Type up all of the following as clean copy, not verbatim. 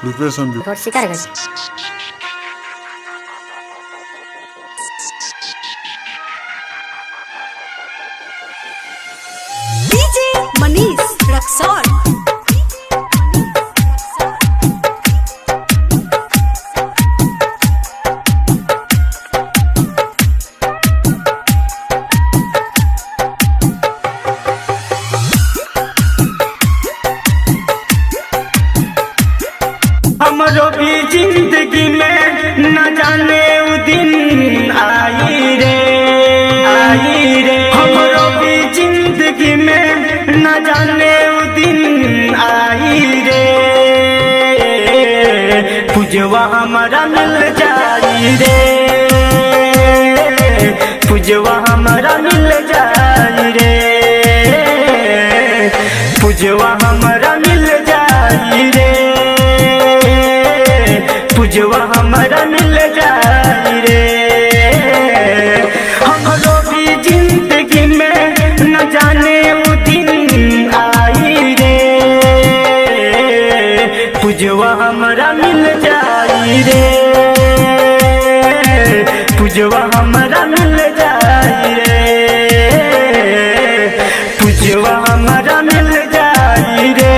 Depression भी शिकार गई। डीजे मनीष रक्सौल। हमरो भी जिंदगी में न जाने वो दिन आई रे हमरो भी जिंदगी में न जाने वो दिन आई रे पुजवा हमारा मिल जाई रे पुजवा हमारा मिल जाई रे पुजवा हमारा मिल जाई रे पुजवा हमारा मिल जाई रे हमरो भी जिंदगी में न जाने वो दिन आई रे पुजवा हमारा मिल जाई रे पुजवा हमारा मिल जाई रे पुजवा हमारा मिल जाई रे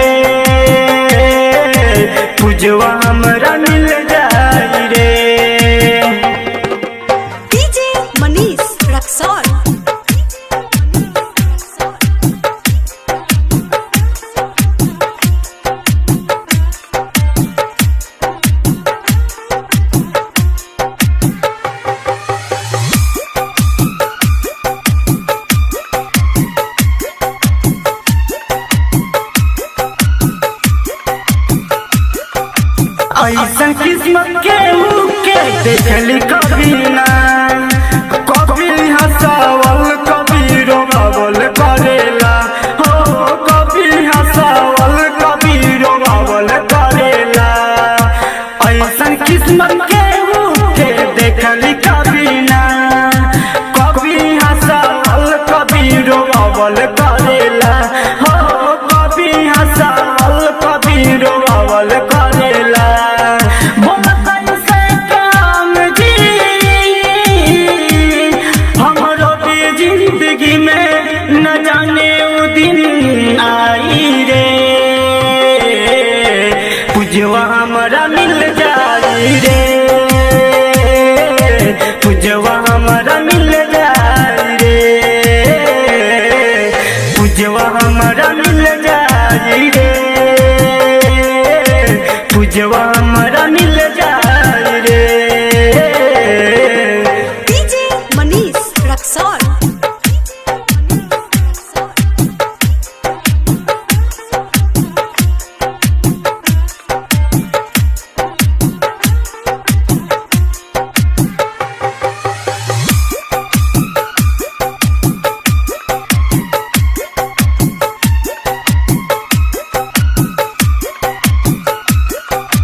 पुजवा हमारा मिल जाई रे। डीजे मनीष रक्सौल। ऐसा किस्मत के देखली कभी ना कभी हंसावल कभी रोवावल करेला हो कभी हंसावल कभी रोवावल करेला ऐसा किस्मत के देखली कभी ना कभी हंसावल कभी रोवावल करेला हो कभी हंसावल कभी रोवावल करेला जिंदगी में न जाने वो दिन आई रे पुजवा हमारा मिल जाई रे पुजवा हमारा मिल जाई रे पुजवा हमारा मिल जाई रे पुजवा हमारा मिल जाई रे। डीजे मनीष रक्सौल।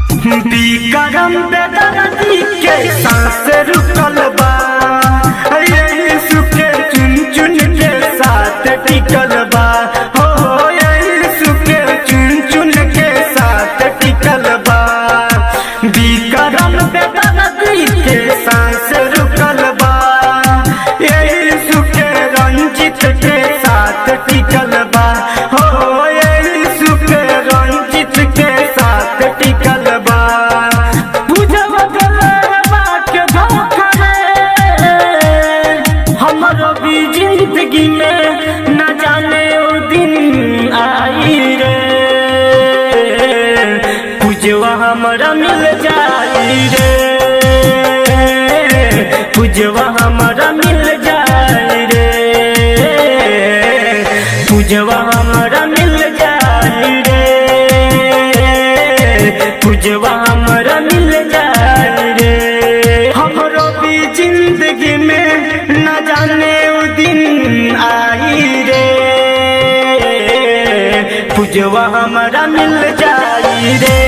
करम बेदर्दी के सांस रुकल बा यीशु के चुन चुन के साथ टिकल बा हो यीशु के चुन चुन के साथ टिकल बा करम बेदर्दी के सांस रुकल बा यीशु के रंजित के साथ टिकल बा हो यीशु के रंजित के साथ टिकल बा जिंदगी में न जाने वो दिन आई रे पुजवा हमारा मिल जाई रे पुजवा हमारा मिल जाई रे पुजवा हमारा मिल जाई रे पुजवा हमारा मिल जाई रे हमरो भी जिंदगी में न जाने वो दिन आई रे पुजवा हमारा मिल जाई रे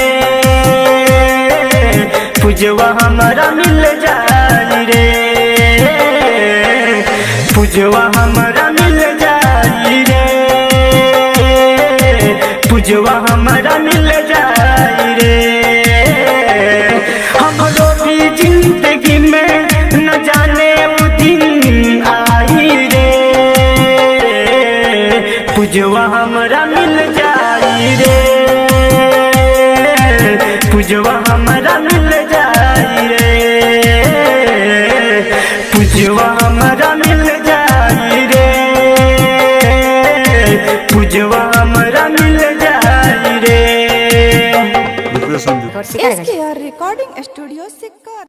पुजवा हमारा मिल जाई रे पुजवा हमारा मिल जाई रे पुजवा हमारा मिल जाई रे। पूजवा हमरा मिल जाई रे, पूजवा हमरा मिल जाई रे, पूजवा हमरा मिल जाई रे, पूजवा हमरा मिल जाई रे। SKR रिकॉर्डिंग स्टूडियो सिक्का।